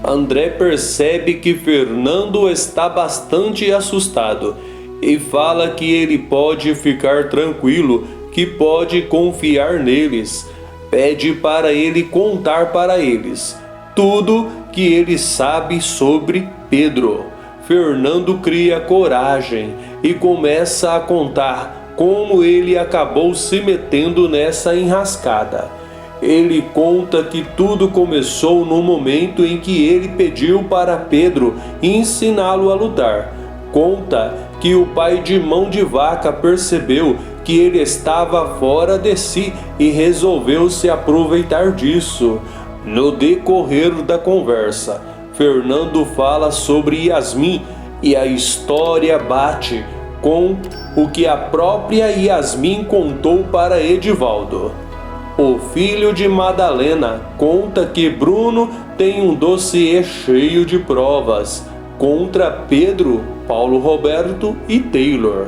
André percebe que Fernando está bastante assustado e fala que ele pode ficar tranquilo, que pode confiar neles. Pede para ele contar para eles tudo que ele sabe sobre Pedro. Fernando cria coragem e começa a contar como ele acabou se metendo nessa enrascada. Ele conta que tudo começou no momento em que ele pediu para Pedro ensiná-lo a lutar. Conta que o pai de Mão de Vaca percebeu que ele estava fora de si e resolveu se aproveitar disso. No decorrer da conversa, Fernando fala sobre Yasmin e a história bate com o que a própria Yasmin contou para Edivaldo. O filho de Madalena conta que Bruno tem um dossiê cheio de provas contra Pedro, Paulo Roberto e Taylor.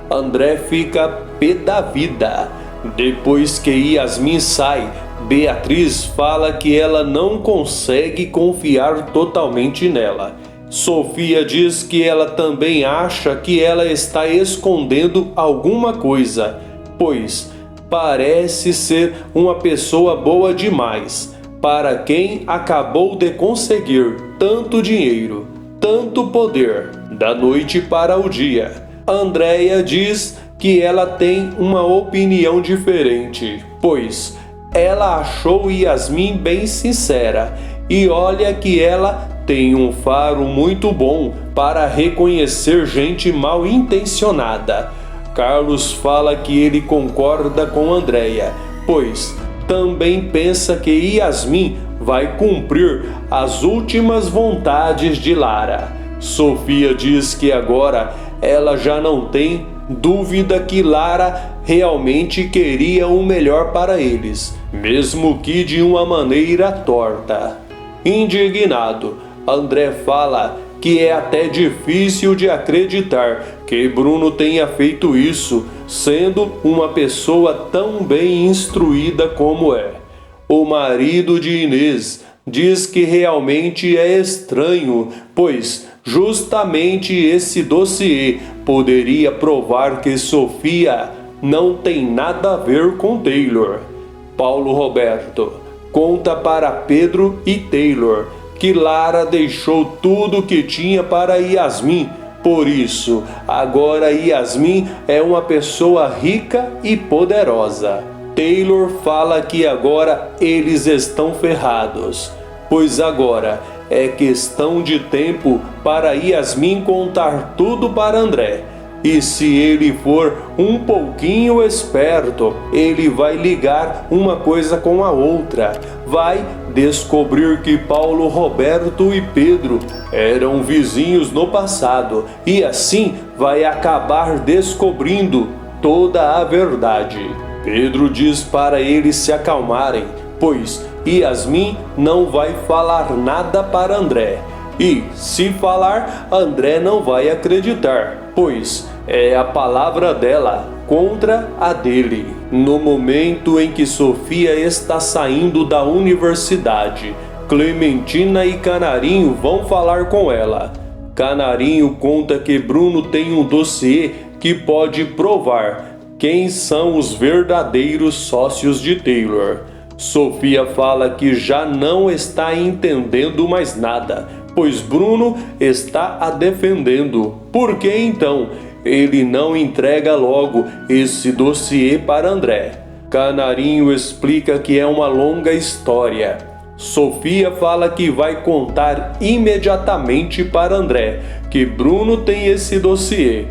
André fica pé da vida. Depois que Yasmin sai, Beatriz fala que ela não consegue confiar totalmente nela. Sofia diz que ela também acha que ela está escondendo alguma coisa, pois parece ser uma pessoa boa demais para quem acabou de conseguir tanto dinheiro, tanto poder, da noite para o dia. Andréia diz que ela tem uma opinião diferente, pois ela achou Yasmin bem sincera e olha que ela tem um faro muito bom para reconhecer gente mal intencionada. Carlos fala que ele concorda com Andréia, pois também pensa que Yasmin vai cumprir as últimas vontades de Lara. Sofia diz que agora ela já não tem dúvida que Lara realmente queria o melhor para eles, mesmo que de uma maneira torta. Indignado, André fala que é até difícil de acreditar que Bruno tenha feito isso, sendo uma pessoa tão bem instruída como é. O marido de Inês diz que realmente é estranho, pois justamente esse dossiê poderia provar que Sofia não tem nada a ver com Taylor. Paulo Roberto conta para Pedro e Taylor que Lara deixou tudo que tinha para Yasmin. Por isso, agora Yasmin é uma pessoa rica e poderosa. Taylor fala que agora eles estão ferrados, pois agora é questão de tempo para Yasmin contar tudo para André. E se ele for um pouquinho esperto, ele vai ligar uma coisa com a outra. Vai descobrir que Paulo Roberto e Pedro eram vizinhos no passado. E assim vai acabar descobrindo toda a verdade. Pedro diz para eles se acalmarem, pois Yasmin não vai falar nada para André. E, se falar, André não vai acreditar, pois é a palavra dela contra a dele. No momento em que Sofia está saindo da universidade, Clementina e Canarinho vão falar com ela. Canarinho conta que Bruno tem um dossiê que pode provar quem são os verdadeiros sócios de Taylor. Sofia fala que já não está entendendo mais nada, pois Bruno está a defendendo. Por que então ele não entrega logo esse dossiê para André? Canarinho explica que é uma longa história. Sofia fala que vai contar imediatamente para André que Bruno tem esse dossiê.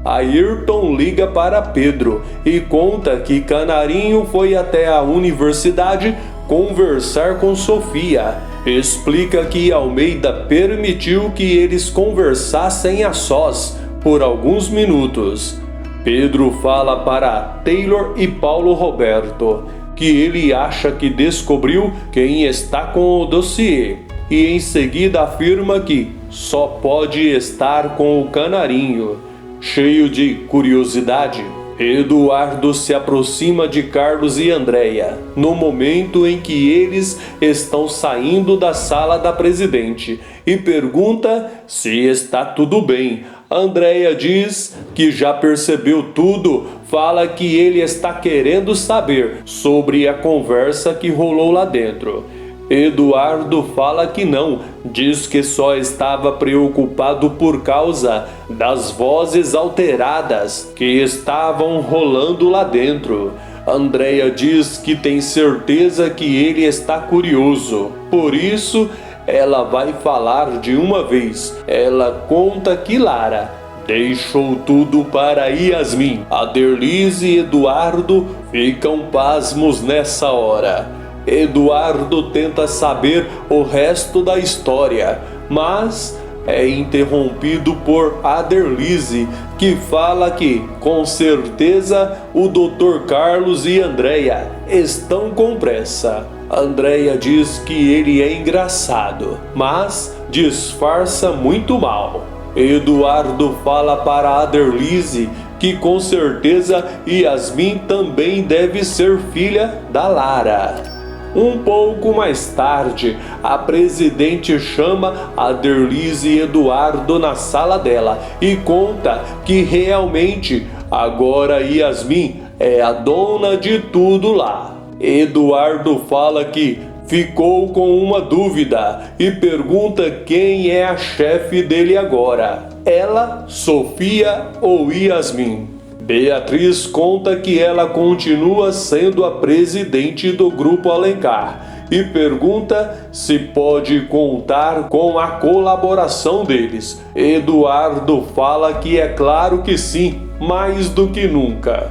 Ayrton liga para Pedro e conta que Canarinho foi até a universidade conversar com Sofia. Explica que Almeida permitiu que eles conversassem a sós por alguns minutos. Pedro fala para Taylor e Paulo Roberto que ele acha que descobriu quem está com o dossiê e em seguida afirma que só pode estar com o Canarinho. Cheio de curiosidade, Eduardo se aproxima de Carlos e Andréia, no momento em que eles estão saindo da sala da presidente, e pergunta se está tudo bem. Andréia diz que já percebeu tudo, fala que ele está querendo saber sobre a conversa que rolou lá dentro. Eduardo fala que não, diz que só estava preocupado por causa das vozes alteradas que estavam rolando lá dentro. Andréia diz que tem certeza que ele está curioso, por isso ela vai falar de uma vez. Ela conta que Lara deixou tudo para Yasmin. Aderlise e Eduardo ficam pasmos nessa hora. Eduardo tenta saber o resto da história, mas é interrompido por Aderlise, que fala que, com certeza, o Dr. Carlos e Andréia estão com pressa. Andréia diz que ele é engraçado, mas disfarça muito mal. Eduardo fala para Aderlise que com certeza Yasmin também deve ser filha da Lara. Um pouco mais tarde, a presidente chama Aderlise e Eduardo na sala dela e conta que realmente agora Yasmin é a dona de tudo lá. Eduardo fala que ficou com uma dúvida e pergunta quem é a chefe dele agora, ela, Sofia ou Yasmin. Beatriz conta que ela continua sendo a presidente do Grupo Alencar e pergunta se pode contar com a colaboração deles. Eduardo fala que é claro que sim, mais do que nunca.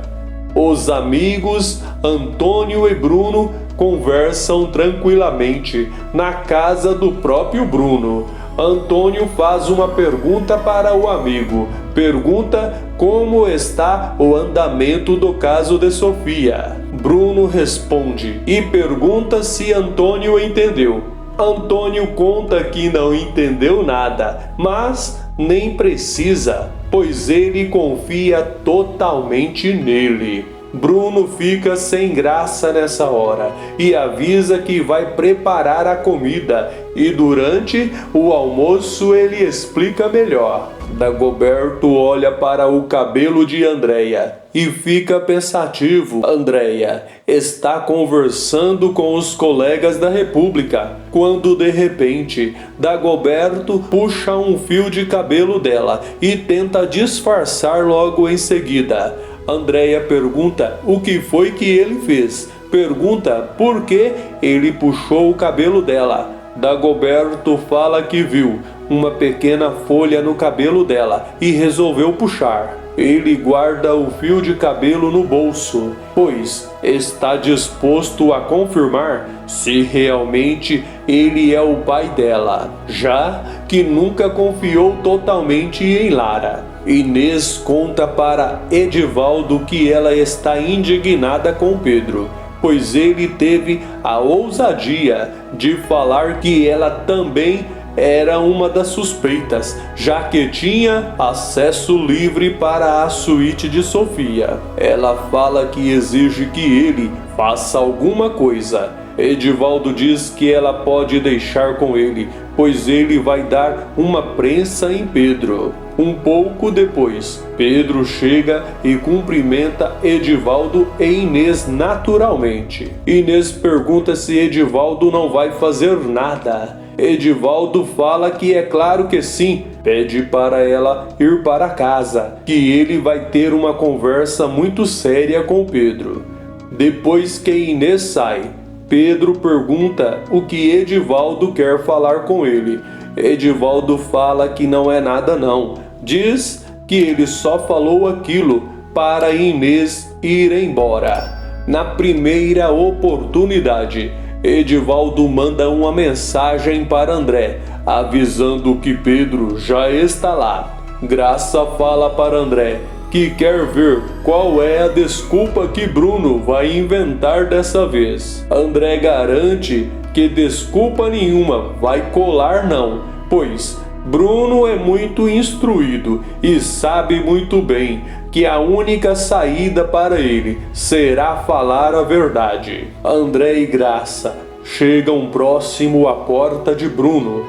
Os amigos Antônio e Bruno conversam tranquilamente na casa do próprio Bruno. Antônio faz uma pergunta para o amigo. Pergunta como está o andamento do caso de Sofia. Bruno responde e pergunta se Antônio entendeu. Antônio conta que não entendeu nada, mas nem precisa, pois ele confia totalmente nele. Bruno fica sem graça nessa hora e avisa que vai preparar a comida e durante o almoço ele explica melhor. Dagoberto olha para o cabelo de Andréia e fica pensativo. Andréia está conversando com os colegas da República, quando de repente Dagoberto puxa um fio de cabelo dela e tenta disfarçar logo em seguida. Andréia pergunta o que foi que ele fez. Pergunta por que ele puxou o cabelo dela. Dagoberto fala que viu uma pequena folha no cabelo dela e resolveu puxar. Ele guarda o fio de cabelo no bolso, pois está disposto a confirmar se realmente ele é o pai dela, já que nunca confiou totalmente em Lara. Inês conta para Edivaldo que ela está indignada com Pedro, pois ele teve a ousadia de falar que ela também era uma das suspeitas, já que tinha acesso livre para a suíte de Sofia. Ela fala que exige que ele faça alguma coisa. Edivaldo diz que ela pode deixar com ele, pois ele vai dar uma prensa em Pedro. Um pouco depois, Pedro chega e cumprimenta Edivaldo e Inês naturalmente. Inês pergunta se Edivaldo não vai fazer nada. Edivaldo fala que é claro que sim, pede para ela ir para casa, que ele vai ter uma conversa muito séria com Pedro. Depois que Inês sai, Pedro pergunta o que Edivaldo quer falar com ele. Edivaldo fala que não é nada não. Diz que ele só falou aquilo para Inês ir embora. Na primeira oportunidade, Edivaldo manda uma mensagem para André, avisando que Pedro já está lá. Graça fala para André que quer ver qual é a desculpa que Bruno vai inventar dessa vez. André garante que desculpa nenhuma vai colar não, pois Bruno é muito instruído e sabe muito bem que a única saída para ele será falar a verdade. André e Graça chegam próximo à porta de Bruno.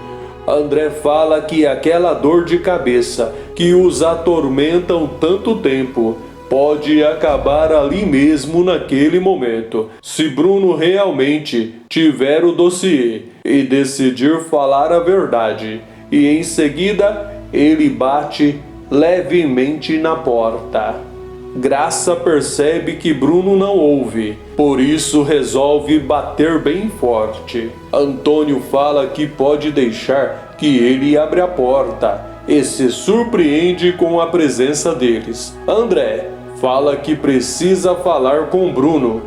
André fala que aquela dor de cabeça que os atormentam tanto tempo pode acabar ali mesmo naquele momento, se Bruno realmente tiver o dossiê e decidir falar a verdade. E em seguida ele bate levemente na porta. Graça percebe que Bruno não ouve, por isso resolve bater bem forte. Antônio fala que pode deixar que ele abra a porta e se surpreende com a presença deles. André fala que precisa falar com Bruno.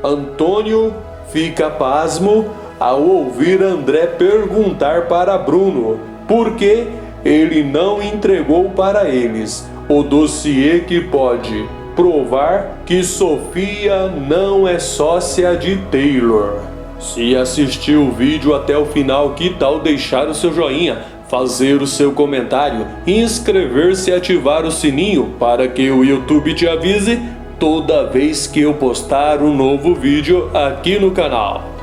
Antônio fica pasmo ao ouvir André perguntar para Bruno por que ele não entregou para eles o dossiê que pode provar que Sofia não é sócia de Taylor. Se assistiu o vídeo até o final, que tal deixar o seu joinha, fazer o seu comentário, inscrever-se e ativar o sininho para que o YouTube te avise toda vez que eu postar um novo vídeo aqui no canal.